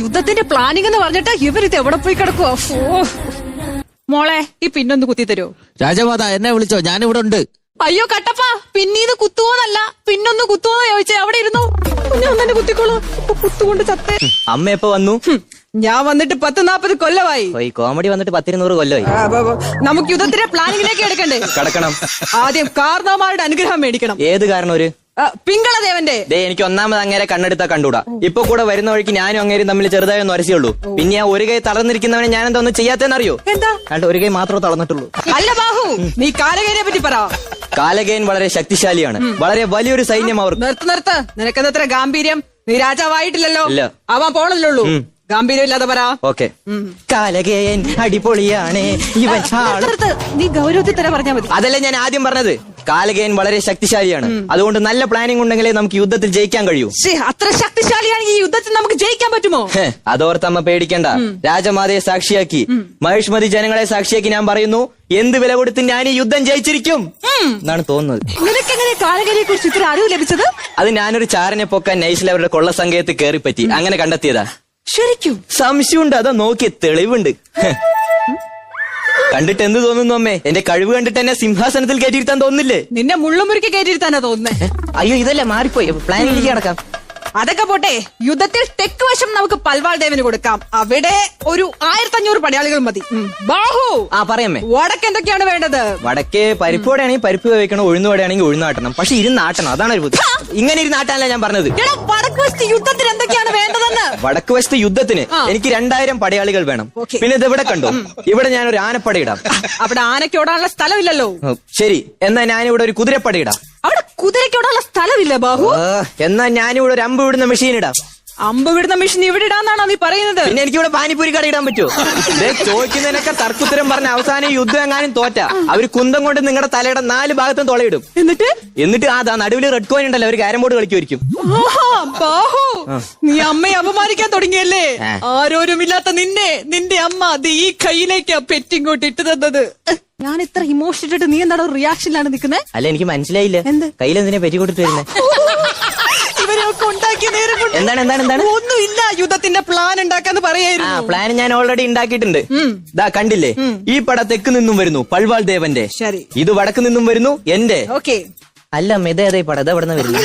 യുദ്ധത്തിന്റെ പ്ലാനിംഗ് എന്ന് പറഞ്ഞിട്ട് ഇവരിത് എവിടെ പോയി കിടക്കുവോ? മോളെ ഈ പിന്നൊന്ന് കുത്തി തരുമോ? രാജമാത എന്നെ വിളിച്ചോ, ഞാനിവിടെ ഉണ്ട്. അയ്യോ കട്ടപ്പ, പിന്നീത് കുത്തുവോന്നല്ല, പിന്നൊന്ന് കുത്തുവോന്ന് ചോദിച്ചേ. അവിടെ ഇരുന്നു, കുഞ്ഞു ഒന്നെ കുത്തിക്കോളൂ. കുത്തുകൊണ്ട് ചത്തേ. അമ്മ എപ്പോ വന്നു? ഞാൻ വന്നിട്ട് 10-40 കൊല്ലമായി. കോമഡി വന്നിട്ട് 10-200 കൊല്ലമായി. നമുക്ക് യുദ്ധത്തിന്റെ പ്ലാനിങ്ങിലേക്ക് എടുക്കണ്ടേ? കടക്കണം. ആദ്യം കാർന്നോമാരുടെ അനുഗ്രഹം മേടിക്കണം. ഏത് കാരണം? ഒരു പിങ്കളദേവന്റെ. എനിക്ക് ഒന്നാമത് അങ്ങേരെ കണ്ണെടുത്താ കണ്ടൂടാ. ഇപ്പൊ കൂടെ വരുന്ന വഴിക്ക് ഞാനും അങ്ങേരും തമ്മിൽ ചെറുതായി ഒന്ന് ഒരസിയുള്ളൂ. പിന്നെ ആ ഒരു കൈ തളർന്നിരിക്കുന്നവനെ ഞാൻ എന്താ ഒന്നും ചെയ്യാത്തെന്നറിയോ? എന്താ? കണ്ട ഒരു കൈ മാത്രമേ തളർന്നിട്ടുള്ളൂ. അല്ല ബാഹു, നീ കാലകേനെ പറ്റി പറ. കാലകേൻ വളരെ ശക്തിശാലിയാണ്, വളരെ വലിയൊരു സൈന്യം അവർ. നിർത്ത്. നിനക്കെന്തത്ര ഗാംഭീര്യം? നീ രാജാവായിട്ടില്ലല്ലോ. ഇല്ല. ആവാൻ പോണല്ലോ. ഗാംഭീര്യം ഇല്ലാതെ പറ. ഓക്കെ. കാലകേയൻ അടിപൊളിയാണ്, ഇവൻ നീ ഗൗരവത്തിൽ തന്നെ പറഞ്ഞാ മതി. അതല്ലേ ഞാൻ ആദ്യം പറഞ്ഞത്. കാലകേയൻ വളരെ ശക്തിശാലിയാണ്, അതുകൊണ്ട് നല്ല പ്ലാനിംഗ് ഉണ്ടെങ്കിലേ നമുക്ക് യുദ്ധത്തിൽ ജയിക്കാൻ കഴിയൂ. അത്ര ശക്തിശാലിയാണെങ്കിൽ ഈ യുദ്ധത്തിൽ നമുക്ക് ജയിക്കാൻ പറ്റുമോ? അതോർത്തമ്മ പേടിക്കണ്ട. രാജമാതയെ സാക്ഷിയാക്കി, മഹിഷ്മതി ജനങ്ങളെ സാക്ഷിയാക്കി ഞാൻ പറയുന്നു, എന്ത് വില കൊടുത്ത് ഞാൻ ഈ യുദ്ധം ജയിച്ചിരിക്കും എന്നാണ് തോന്നുന്നത്. നിനക്കെങ്ങനെ കാലകേനെ കുറിച്ച് ഇത്ര അറിവ് ലഭിച്ചത്? അത് ഞാനൊരു ചാരനെ പൊക്കാൻ നൈസിൽ അവരുടെ കൊള്ള സംഘത്തിൽ കയറിപ്പറ്റി, അങ്ങനെ കണ്ടെത്തിയതാ. ശരിക്കും? സംശയമുണ്ട്, അതാ നോക്കിയ തെളിവുണ്ട്. കണ്ടിട്ട് എന്ത് തോന്നുന്നു അമ്മേ? എന്റെ കഴിവ് കണ്ടിട്ട് എന്നെ സിംഹാസനത്തിൽ കയറ്റിയിരുത്താൻ തോന്നുന്നില്ലേ? നിന്നെ മുള്ളുമുറുക്കി കയറ്റിയിരുത്താനാ തോന്നുന്നേ. അയ്യോ ഇതല്ലേ, മാറിപ്പോയി. പ്ലാനിലേക്ക് കിടക്കാം. അതൊക്കെ പോട്ടെ, യുദ്ധത്തിൽ തെക്ക് വശം നമുക്ക് പൽവാൾ ദേവന് കൊടുക്കാം. അവിടെ ഒരു 1500 പടയാളികൾ മതി. ബാഹു, പറയാമേ. വടക്ക് എന്തൊക്കെയാണ് വേണ്ടത്? വടക്ക് പരിപ്പോടെയാണെങ്കിൽ പരിപ്പ് വേവിക്കണം, ഉഴുന്നുവടയാണെങ്കിൽ ഉഴുന്നാട്ടണം. പക്ഷെ ഇരുന്നാട്ടണം, അതാണ് ഒരു ബുദ്ധി. ഇങ്ങനെ ഇരുന്നാട്ടാനല്ല ഞാൻ പറഞ്ഞത്. വടക്ക് വശത്ത് യുദ്ധത്തിന് എന്തൊക്കെയാണ് വേണ്ടതെന്ന്? വടക്ക് വശത്ത് യുദ്ധത്തിന് എനിക്ക് 2000 പടയാളികൾ വേണം. പിന്നെ ഇത് ഇവിടെ കണ്ടോ, ഇവിടെ ഞാനൊരു ആനപ്പട ഇടാം. അവിടെ ആനയ്ക്കോടാനുള്ള സ്ഥലമില്ലല്ലോ. ശരി, എന്നാ ഞാനിവിടെ ഒരു കുതിരപ്പട ഇടാം. അവിടെ കുതിരയ്ക്കോടാനുള്ള സ്ഥലമില്ല ബാഹു. എന്നാ ഞാനിവിടെ ഒരു അമ്പ് വിടുന്ന മെഷീൻ ഇടാം. അമ്പ് വിടുന്ന മെഷീൻ ഇവിടെ ഇടാന്നാണോ നീ പറയുന്നത്? പിന്നെ എനിക്കിവിടെ പാനിപ്പൂരി കട ഇടാൻ പറ്റുമോ? ചോദിക്കുന്നതിനൊക്കെ തർക്കുത്തരം പറഞ്ഞ അവസാനം യുദ്ധം എങ്ങാനും തോറ്റ അവര് കുന്തം കൊണ്ട് നിങ്ങളുടെ തലയുടെ 4 ഭാഗത്തും തുളയിടും. എന്നിട്ട് അതാ നടുവിൽ റെഡ് കോയിൻ ഉണ്ടല്ലോ, ഒരു ക്യാരം ബോർഡ് കളിക്കുമായിരിക്കും. ബാഹു, നീ അമ്മയെ അപമാനിക്കാൻ തുടങ്ങിയല്ലേ? ആരോരുമില്ലാത്ത നിന്റെ അമ്മ ഈ കയ്യിലേക്ക് പെറ്റിങ്ങോട്ട് ഇട്ടു തന്നത്. ഞാൻ ഇത്ര ഇമോഷൻ ഇട്ടിട്ട് നീ എന്താണ് റിയാക്ഷനിലാണ് നിൽക്കുന്നത്? അല്ല, എനിക്ക് മനസ്സിലായില്ല. എന്ത്? കയ്യിലെന്തിനാ പെറ്റി കൊടുത്തു വരുന്നത്? ഇവരൊക്കെ ഉണ്ടാക്കിയ നേരം എന്താണ് ഒന്നുമില്ല, യുദ്ധത്തിന്റെ പ്ലാൻ ഉണ്ടാക്കാന്ന് പറയായിരുന്നു. പ്ലാൻ ഞാൻ ഓൾറെഡി ഉണ്ടാക്കിയിട്ടുണ്ട്. ദാ കണ്ടില്ലേ, ഈ പട തെക്ക് നിന്നും വരുന്നു പൽവാൾ ദേവന്റെ. ശരി. ഇത് വടക്ക് നിന്നും വരുന്നു എന്റെ. ഓക്കെ. അല്ല മെതേ പട ഇതെവിടുന്ന് വരുന്നു?